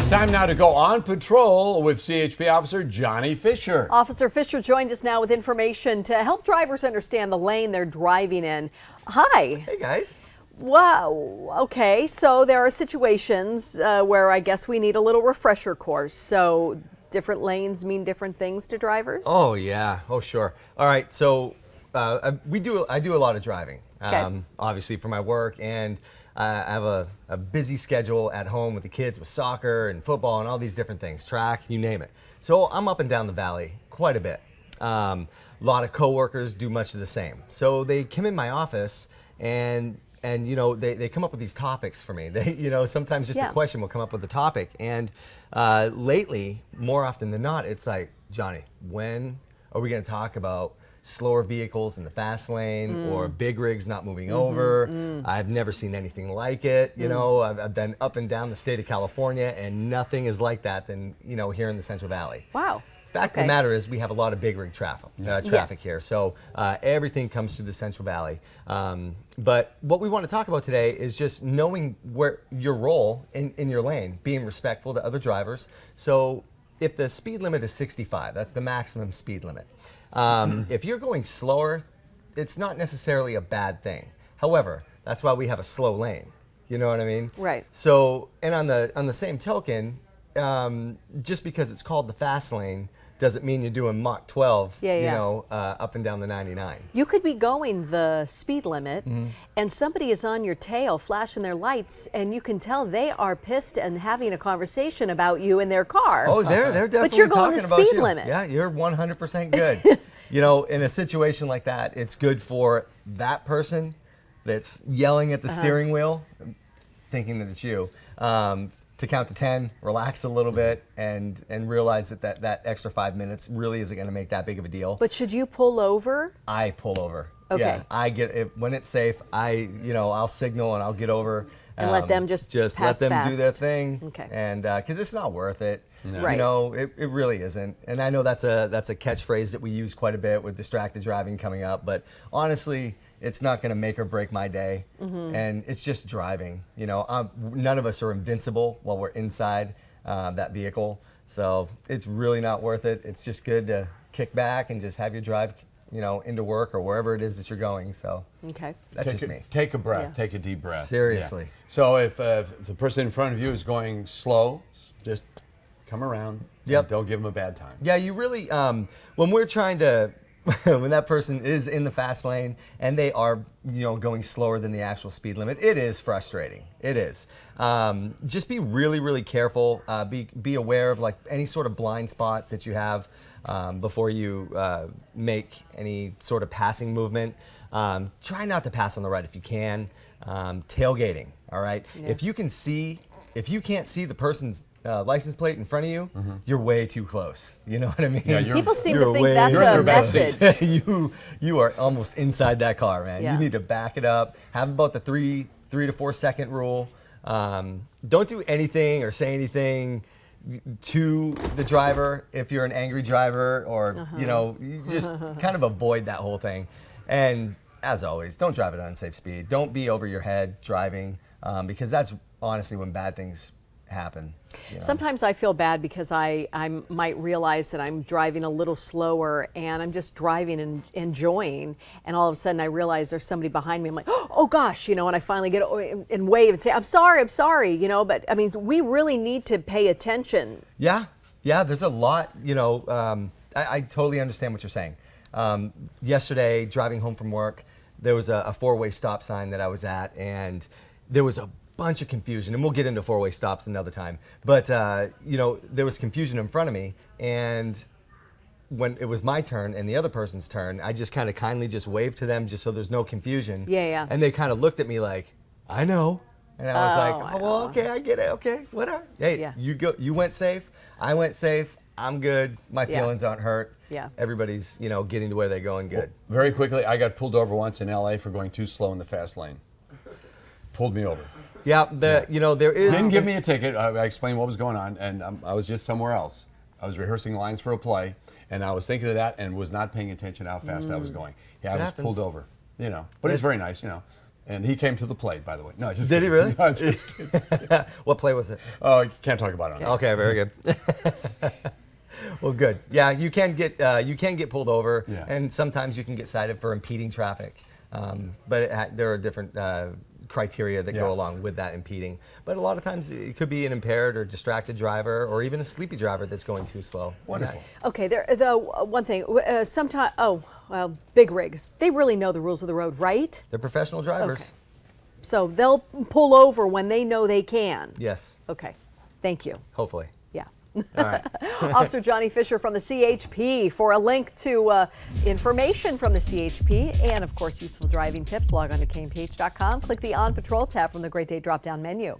It's time now to go on patrol with CHP Officer Johnny Fisher. Officer Fisher joined us now with information to help drivers understand the lane they're driving in. Hi. Hey guys. Wow. Okay, so there are situations where I guess we need a little refresher course. So different lanes mean different things to drivers? Oh yeah. Oh sure. All right. So I do a lot of driving, obviously for my work, and I have a busy schedule at home with the kids, with soccer and football and all these different things, track, you name it. So I'm up and down the valley quite a bit. A lot of coworkers do much of the same. So they come in my office and you know, they come up with these topics for me. They, you know, sometimes just a question will come up with a topic. And lately, more often than not, it's like, Johnny, when are we going to talk about slower vehicles in the fast lane or big rigs not moving over? I've never seen anything like it. You know, I've been up and down the state of California, and nothing is like that than, you know, here in the Central Valley. Wow. Fact of the matter is, we have a lot of big rig traffic here, so everything comes through the Central Valley. But what we want to talk about today is just knowing where your role in your lane, being respectful to other drivers. So if the speed limit is 65, that's the maximum speed limit. If you're going slower, it's not necessarily a bad thing. However, that's why we have a slow lane. You know what I mean? Right. So, and on the same token, just because it's called the fast lane doesn't mean you're doing Mach 12, you know, up and down the 99. You could be going the speed limit and somebody is on your tail flashing their lights, and you can tell they are pissed and having a conversation about you in their car. Oh, they're definitely But you're going the talking about speed you. limit. Yeah, you're 100% good. You know, in a situation like that, it's good for that person that's yelling at the steering wheel, thinking that it's you, to count to 10, relax a little bit, and realize that extra 5 minutes really isn't going to make that big of a deal. But should you pull over? I pull over. Okay. Yeah, I get it when it's safe. I'll signal and I'll get over And let them just let pass them fast. do their thing. Okay. And because it's not worth it. Right. You know, it really isn't. And I know that's a catchphrase that we use quite a bit with distracted driving coming up. But honestly, it's not going to make or break my day, and it's just driving. You know, none of us are invincible while we're inside that vehicle, so it's really not worth it. It's just good to kick back and just have your drive, you know, into work or wherever it is that you're going. So that's just me. Take a breath. Take a deep breath. Seriously. Yeah. So if the person in front of you is going slow, just come around. Yep. And don't give them a bad time. Yeah, you really, when we're trying to, when that person is in the fast lane and they are, you know, going slower than the actual speed limit, it is frustrating. It is. Just be really, really careful. Be aware of like any sort of blind spots that you have before you make any sort of passing movement. Try not to pass on the right if you can. Tailgating, all right? Yeah. If you can't see the person's license plate in front of you, you're way too close. You know what I mean? Yeah, People seem to you're think way- that's you're in a your best message. you are almost inside that car, man. Yeah. You need to back it up. Have about the 3 to 4 second rule. Don't do anything or say anything to the driver if you're an angry driver, or you know, you just kind of avoid that whole thing. And as always, don't drive at an unsafe speed. Don't be over your head driving, because that's honestly when bad things happen. You know? Sometimes I feel bad because I might realize that I'm driving a little slower and I'm just driving and enjoying, and all of a sudden I realize there's somebody behind me. I'm like, oh gosh, you know, and I finally get and wave and say, I'm sorry, you know. But I mean, we really need to pay attention. Yeah, there's a lot, you know, I totally understand what you're saying. Yesterday, driving home from work, there was a four-way stop sign that I was at, and there was a bunch of confusion, and we'll get into four-way stops another time. But, you know, there was confusion in front of me, and when it was my turn and the other person's turn, I just kind of kindly just waved to them just so there's no confusion. Yeah. And they kind of looked at me like, I know. And I was like, I oh, well, know. okay, I get it, okay, whatever. Hey, Yeah. you went safe, I went safe, I'm good, my Yeah. feelings aren't hurt. Yeah. Everybody's, you know, getting to where they're going good. Very quickly, I got pulled over once in LA for going too slow in the fast lane. Pulled me over. Yeah, you know, there is. Didn't give me a ticket. I explained what was going on, and I was just somewhere else. I was rehearsing lines for a play, and I was thinking of that and was not paying attention how fast I was going. Yeah, I was happens. pulled over, you know. But it's very nice, you know. And he came to the plate, by the way. No, just Did he kidding. really? No, just kidding. What play was it? Oh, you can't talk about it. On Okay, very good. Well, good. Yeah, you can get pulled over, Yeah. and sometimes you can get cited for impeding traffic. But there are different criteria that Yeah. go along with that impeding. But a lot of times it could be an impaired or distracted driver, or even a sleepy driver that's going too slow. Wonderful. Okay, one thing. Sometimes, well, big rigs, they really know the rules of the road, right? They're professional drivers. Okay. So they'll pull over when they know they can. Yes, Okay, thank you. hopefully. Yeah. All right. Officer Johnny Fisher from the CHP. For a link to information from the CHP and, of course, useful driving tips, log on to kmph.com. Click the On Patrol tab from the Great Day drop-down menu.